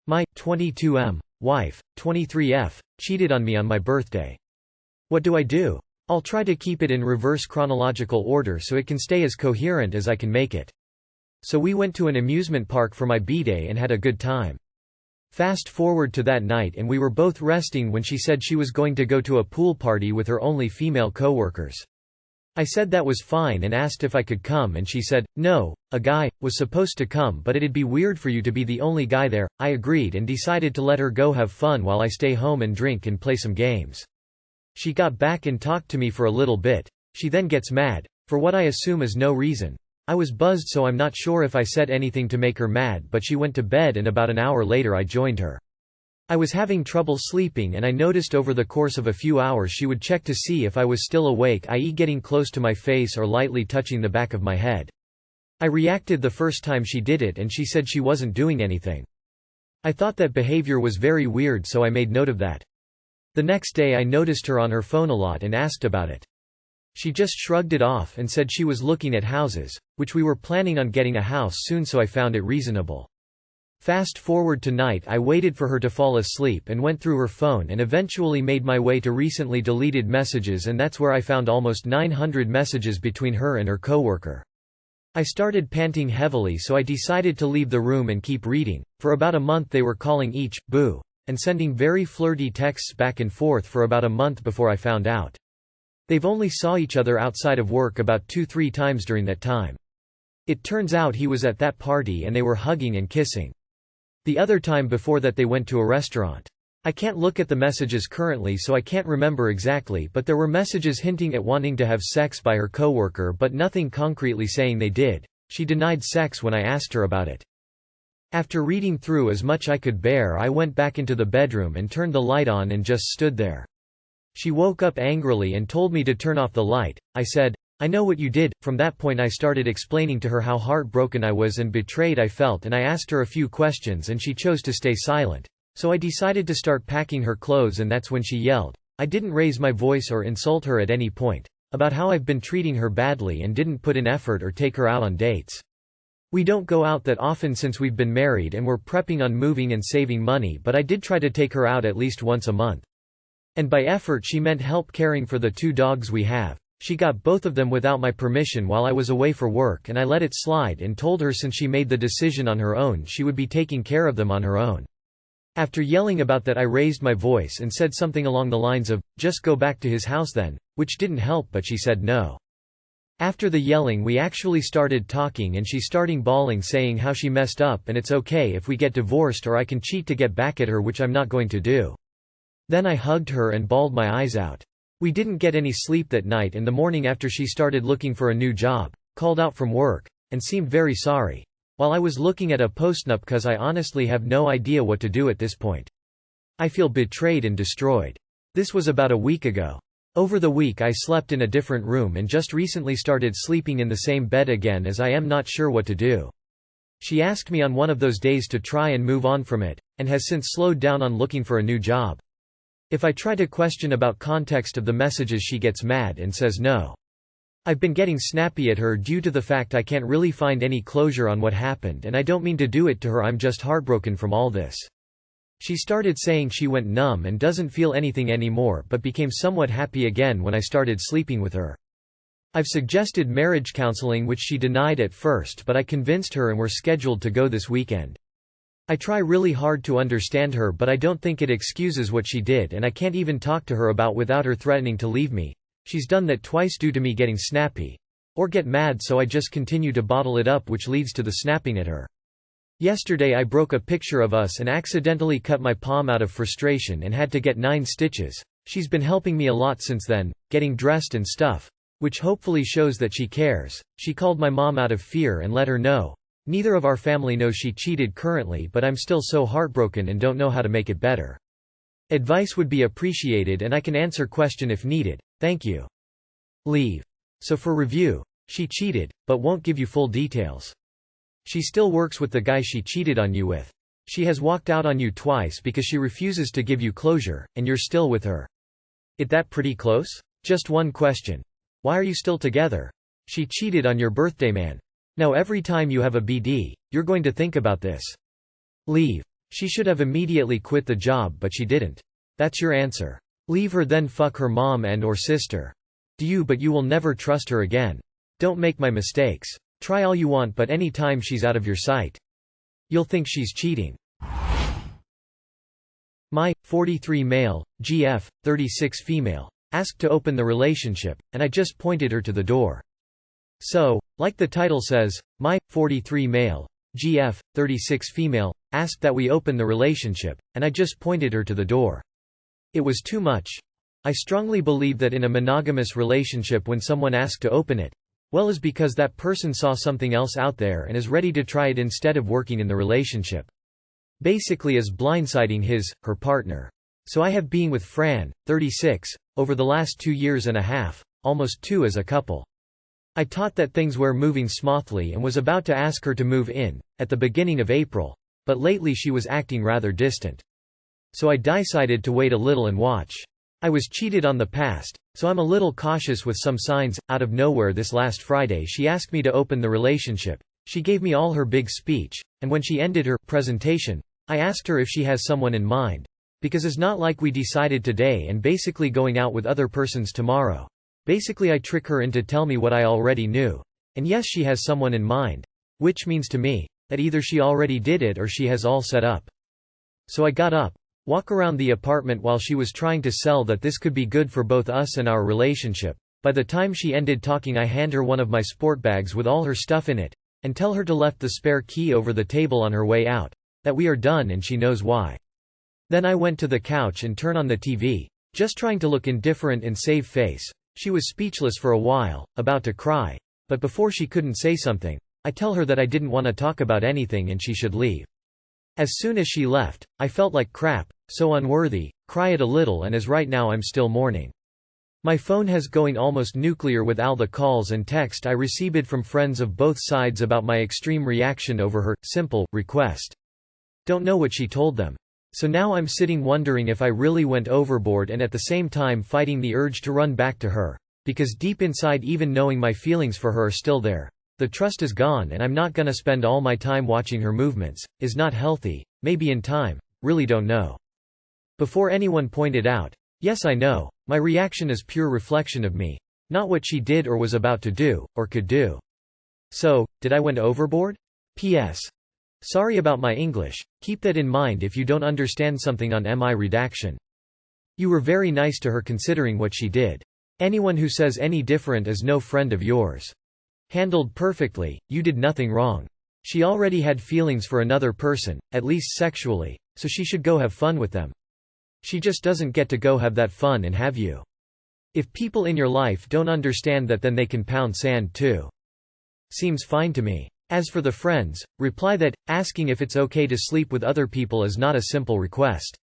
My 22m wife, 23f, cheated on me on my birthday. What do I do? I'll try to keep it in reverse chronological order so it can stay as coherent as I can make it. So we went to an amusement park for my b-day and had a good time. Fast forward to that night and we were both resting when she said she was going to go to a pool party with her only female coworkers. I said that was fine and asked if I could come, and she said, "No, a guy was supposed to come, but it'd be weird for you to be the only guy there." I agreed and decided to let her go have fun while I stay home and drink and play some games. She got back and talked to me for a little bit. She then gets mad, for what I assume is no reason. I was buzzed, so I'm not sure if I said anything to make her mad, but she went to bed and about an hour later I joined her. I was having trouble sleeping and I noticed over the course of a few hours she would check to see if I was still awake, i.e. getting close to my face or lightly touching the back of my head. I reacted the first time she did it and she said she wasn't doing anything. I thought that behavior was very weird, so I made note of that. The next day I noticed her on her phone a lot and asked about it. She just shrugged it off and said she was looking at houses, which we were planning on getting a house soon, so I found it reasonable. Fast forward to night, I waited for her to fall asleep and went through her phone and eventually made my way to recently deleted messages, and that's where I found almost 900 messages between her and her coworker. I started panting heavily, so I decided to leave the room and keep reading. For about a month they were calling each boo and sending very flirty texts back and forth for about a month before I found out. They've only saw each other outside of work about 2-3 times during that time. It turns out he was at that party and they were hugging and kissing. The other time before that they went to a restaurant. I can't look at the messages currently, so I can't remember exactly, but there were messages hinting at wanting to have sex by her coworker, but nothing concretely saying they did. She denied sex when I asked her about it. After reading through as much I could bear, I went back into the bedroom and turned the light on and just stood there. She woke up angrily and told me to turn off the light. I said, "I know what you did." From that point I started explaining to her how heartbroken I was and betrayed I felt, and I asked her a few questions and she chose to stay silent. So I decided to start packing her clothes, and that's when she yelled. I didn't raise my voice or insult her at any point. About how I've been treating her badly and didn't put in effort or take her out on dates. We don't go out that often since we've been married and we're prepping on moving and saving money, but I did try to take her out at least once a month. And by effort she meant help caring for the 2 dogs we have. She got both of them without my permission while I was away for work, and I let it slide and told her since she made the decision on her own she would be taking care of them on her own. After yelling about that I raised my voice and said something along the lines of, "Just go back to his house then," which didn't help, but she said no. After the yelling we actually started talking and she starting bawling, saying how she messed up and it's okay if we get divorced or I can cheat to get back at her, which I'm not going to do. Then I hugged her and bawled my eyes out. We didn't get any sleep that night, and the morning after she started looking for a new job, called out from work, and seemed very sorry. While I was looking at a postnup, cause I honestly have no idea what to do at this point. I feel betrayed and destroyed. This was about a week ago. Over the week I slept in a different room and just recently started sleeping in the same bed again, as I am not sure what to do. She asked me on one of those days to try and move on from it, and has since slowed down on looking for a new job. If I try to question about context of the messages she gets mad and says no. I've been getting snappy at her due to the fact I can't really find any closure on what happened, and I don't mean to do it to her, I'm just heartbroken from all this. She started saying she went numb and doesn't feel anything anymore, but became somewhat happy again when I started sleeping with her. I've suggested marriage counseling, which she denied at first, but I convinced her and we're scheduled to go this weekend. I try really hard to understand her, but I don't think it excuses what she did, and I can't even talk to her about without her threatening to leave me. She's done that twice due to me getting snappy. Or get mad, so I just continue to bottle it up, which leads to the snapping at her. Yesterday I broke a picture of us and accidentally cut my palm out of frustration and had to get 9 stitches. She's been helping me a lot since then, getting dressed and stuff, which hopefully shows that she cares. She called my mom out of fear and let her know. Neither of our family knows she cheated currently, but I'm still so heartbroken and don't know how to make it better. Advice would be appreciated, and I can answer question if needed. Thank you. Leave. So for review, she cheated, but won't give you full details. She still works with the guy she cheated on you with. She has walked out on you twice because she refuses to give you closure, and you're still with her. Is that pretty close? Just one question. Why are you still together? She cheated on your birthday, man. Now every time you have a BD, you're going to think about this. Leave. She should have immediately quit the job, but she didn't. That's your answer. Leave her, then fuck her mom and or sister. But you will never trust her again. Don't make my mistakes. Try all you want, but any time she's out of your sight, you'll think she's cheating. My, 43 male, GF, 36 female, asked to open the relationship, and I just pointed her to the door. So, like the title says, my, 43 male, GF, 36 female, asked that we open the relationship, and I just pointed her to the door. It was too much. I strongly believe that in a monogamous relationship, when someone asks to open it, well, is because that person saw something else out there and is ready to try it instead of working in the relationship. Basically is blindsiding her partner. So I have been with Fran, 36, over the last 2 years and a half, almost 2 as a couple. I thought that things were moving smoothly and was about to ask her to move in, at the beginning of April, but lately she was acting rather distant. So I decided to wait a little and watch. I was cheated on the past, so I'm a little cautious with some signs. Out of nowhere this last Friday she asked me to open the relationship. She gave me all her big speech, and when she ended her presentation, I asked her if she has someone in mind. Because it's not like we decided today and basically going out with other persons tomorrow. Basically I trick her into tell me what I already knew. And yes, she has someone in mind. Which means to me, that either she already did it or she has all set up. So I got up, walk around the apartment while she was trying to sell that this could be good for both us and our relationship. By the time she ended talking, I hand her one of my sport bags with all her stuff in it, and tell her to left the spare key over the table on her way out. That we are done and she knows why. Then I went to the couch and turn on the TV, just trying to look indifferent and save face. She was speechless for a while, about to cry, but before she couldn't say something, I tell her that I didn't want to talk about anything and she should leave. As soon as she left, I felt like crap, so unworthy, cried a little, and as right now I'm still mourning. My phone has going almost nuclear with all the calls and text I received from friends of both sides about my extreme reaction over her simple request. Don't know what she told them. So now I'm sitting wondering if I really went overboard, and at the same time fighting the urge to run back to her. Because deep inside, even knowing my feelings for her are still there, the trust is gone and I'm not gonna spend all my time watching her movements, is not healthy, maybe in time, really don't know. Before anyone pointed out, yes I know, my reaction is pure reflection of me, not what she did or was about to do, or could do. So, did I went overboard? P.S. Sorry about my English, keep that in mind if you don't understand something on MI redaction. You were very nice to her considering what she did. Anyone who says any different is no friend of yours. Handled perfectly, you did nothing wrong. She already had feelings for another person, at least sexually, so she should go have fun with them. She just doesn't get to go have that fun and have you. If people in your life don't understand that, then they can pound sand too. Seems fine to me. As for the friends, reply that, asking if it's okay to sleep with other people is not a simple request.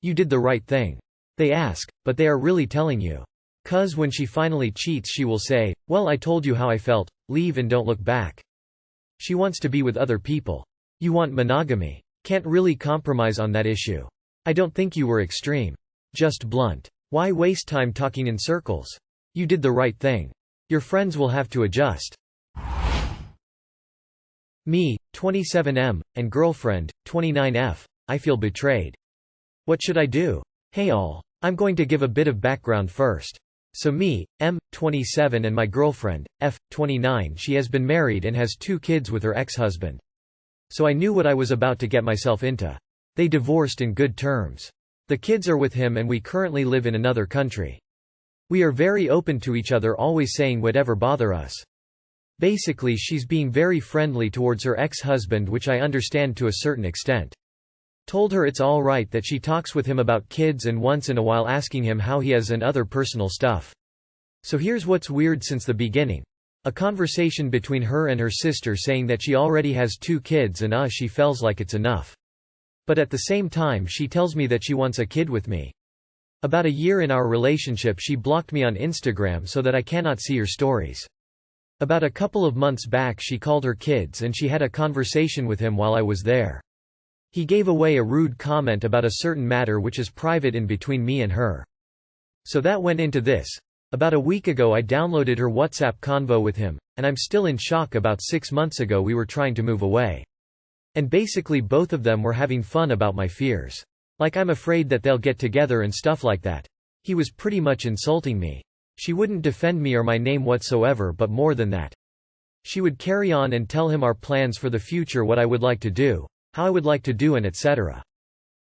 You did the right thing. They ask, but they are really telling you. 'Cause when she finally cheats she will say, well I told you how I felt, leave and don't look back. She wants to be with other people. You want monogamy. Can't really compromise on that issue. I don't think you were extreme. Just blunt. Why waste time talking in circles? You did the right thing. Your friends will have to adjust. Me, 27M, and girlfriend, 29F, I feel betrayed. What should I do? Hey all. I'm going to give a bit of background first. So me, M, 27, and my girlfriend, F, 29, she has been married and has 2 kids with her ex-husband. So I knew what I was about to get myself into. They divorced in good terms. The kids are with him and we currently live in another country. We are very open to each other, always saying whatever bother us. Basically she's being very friendly towards her ex-husband, which I understand to a certain extent. Told her it's all right that she talks with him about kids and once in a while asking him how he is and other personal stuff. So here's what's weird since the beginning. A conversation between her and her sister saying that she already has 2 kids and she feels like it's enough. But at the same time she tells me that she wants a kid with me. About a year in our relationship she blocked me on Instagram so that I cannot see her stories. About a couple of months back she called her kids and she had a conversation with him while I was there. He gave away a rude comment about a certain matter which is private in between me and her. So that went into this. About a week ago I downloaded her WhatsApp convo with him, and I'm still in shock. About 6 months ago we were trying to move away. And basically both of them were having fun about my fears. Like I'm afraid that they'll get together and stuff like that. He was pretty much insulting me. She wouldn't defend me or my name whatsoever, but more than that. She would carry on and tell him our plans for the future, what I would like to do, how I would like to do, and etc.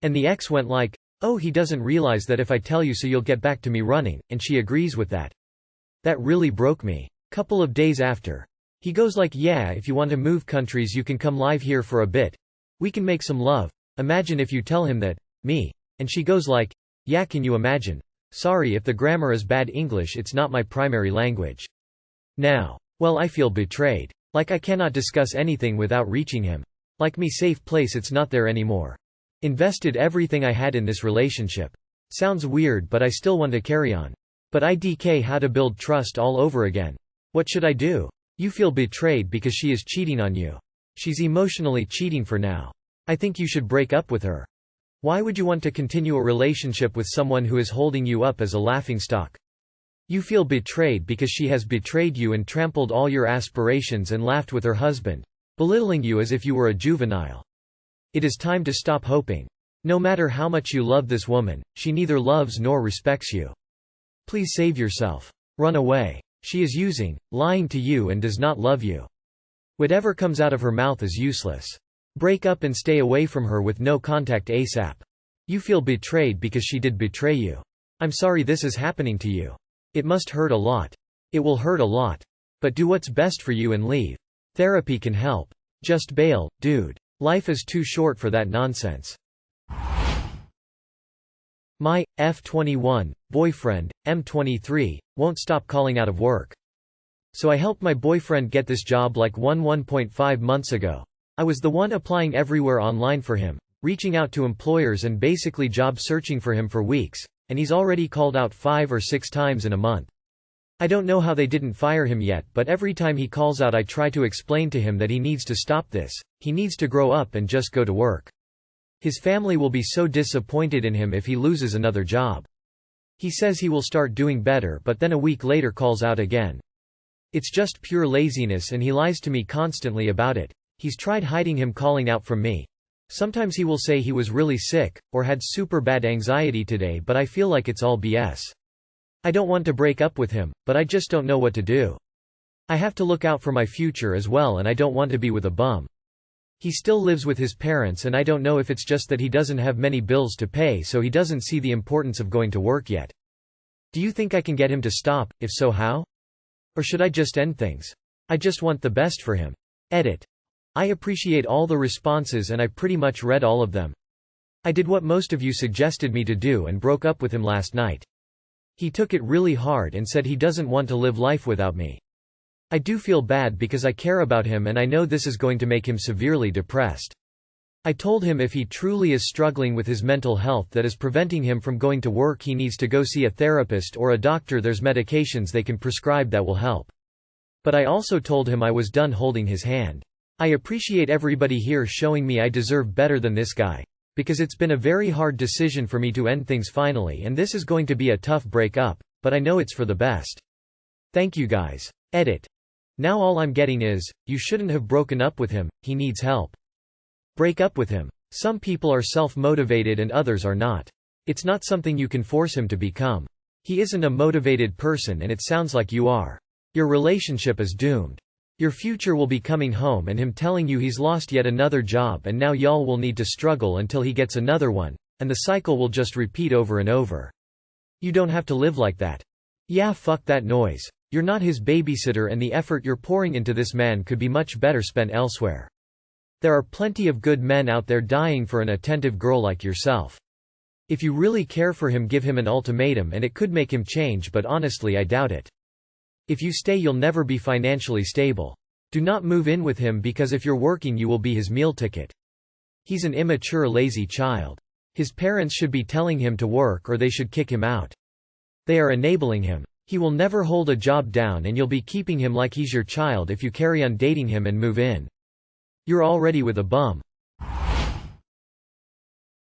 And the ex went like, "Oh, he doesn't realize that if I tell you so you'll get back to me running," and she agrees with that. That really broke me. Couple of days after. He goes like, "Yeah, if you want to move countries you can come live here for a bit. We can make some love." Imagine if you tell him that. Me. And she goes like, "Yeah, can you imagine? Sorry if the grammar is bad English, it's not my primary language." Now. Well, I feel betrayed. Like I cannot discuss anything without reaching him. Like me safe place, it's not there anymore. Invested everything I had in this relationship. Sounds weird, but I still want to carry on. But IDK how to build trust all over again. What should I do? You feel betrayed because she is cheating on you. She's emotionally cheating for now. I think you should break up with her. Why would you want to continue a relationship with someone who is holding you up as a laughingstock? You feel betrayed because she has betrayed you and trampled all your aspirations and laughed with her husband, belittling you as if you were a juvenile. It is time to stop hoping. No matter how much you love this woman, she neither loves nor respects you. Please save yourself. Run away. She is using, lying to you and does not love you. Whatever comes out of her mouth is useless. Break up and stay away from her with no contact ASAP. You feel betrayed because she did betray you. I'm sorry this is happening to you. It must hurt a lot. It will hurt a lot. But do what's best for you and leave. Therapy can help. Just bail, dude. Life is too short for that nonsense. My F21 boyfriend, M23, won't stop calling out of work. So I helped my boyfriend get this job like 1.5 months ago. I was the one applying everywhere online for him, reaching out to employers and basically job searching for him for weeks, and he's already called out 5 or 6 times in a month. I don't know how they didn't fire him yet, but every time he calls out I try to explain to him that he needs to stop this, he needs to grow up and just go to work. His family will be so disappointed in him if he loses another job. He says he will start doing better, but then a week later calls out again. It's just pure laziness and he lies to me constantly about it. He's tried hiding him calling out from me. Sometimes he will say he was really sick, or had super bad anxiety today, but I feel like it's all BS. I don't want to break up with him, but I just don't know what to do. I have to look out for my future as well and I don't want to be with a bum. He still lives with his parents and I don't know if it's just that he doesn't have many bills to pay so he doesn't see the importance of going to work yet. Do you think I can get him to stop? If so, how? Or should I just end things? I just want the best for him. Edit. I appreciate all the responses and I pretty much read all of them. I did what most of you suggested me to do and broke up with him last night. He took it really hard and said he doesn't want to live life without me. I do feel bad because I care about him and I know this is going to make him severely depressed. I told him if he truly is struggling with his mental health that is preventing him from going to work, he needs to go see a therapist or a doctor. There's medications they can prescribe that will help. But I also told him I was done holding his hand. I appreciate everybody here showing me I deserve better than this guy. Because it's been a very hard decision for me to end things finally, and this is going to be a tough break-up, but I know it's for the best. Thank you guys. Edit. Now all I'm getting is, you shouldn't have broken up with him, he needs help. Break up with him. Some people are self-motivated and others are not. It's not something you can force him to become. He isn't a motivated person and it sounds like you are. Your relationship is doomed. Your future will be coming home and him telling you he's lost yet another job and now y'all will need to struggle until he gets another one, and the cycle will just repeat over and over. You don't have to live like that. Yeah, fuck that noise. You're not his babysitter and the effort you're pouring into this man could be much better spent elsewhere. There are plenty of good men out there dying for an attentive girl like yourself. If you really care for him, give him an ultimatum and it could make him change, but honestly I doubt it. If you stay you'll never be financially stable. Do not move in with him because if you're working you will be his meal ticket. He's an immature, lazy child. His parents should be telling him to work or they should kick him out. They are enabling him. He will never hold a job down and you'll be keeping him like he's your child if you carry on dating him and move in. You're already with a bum.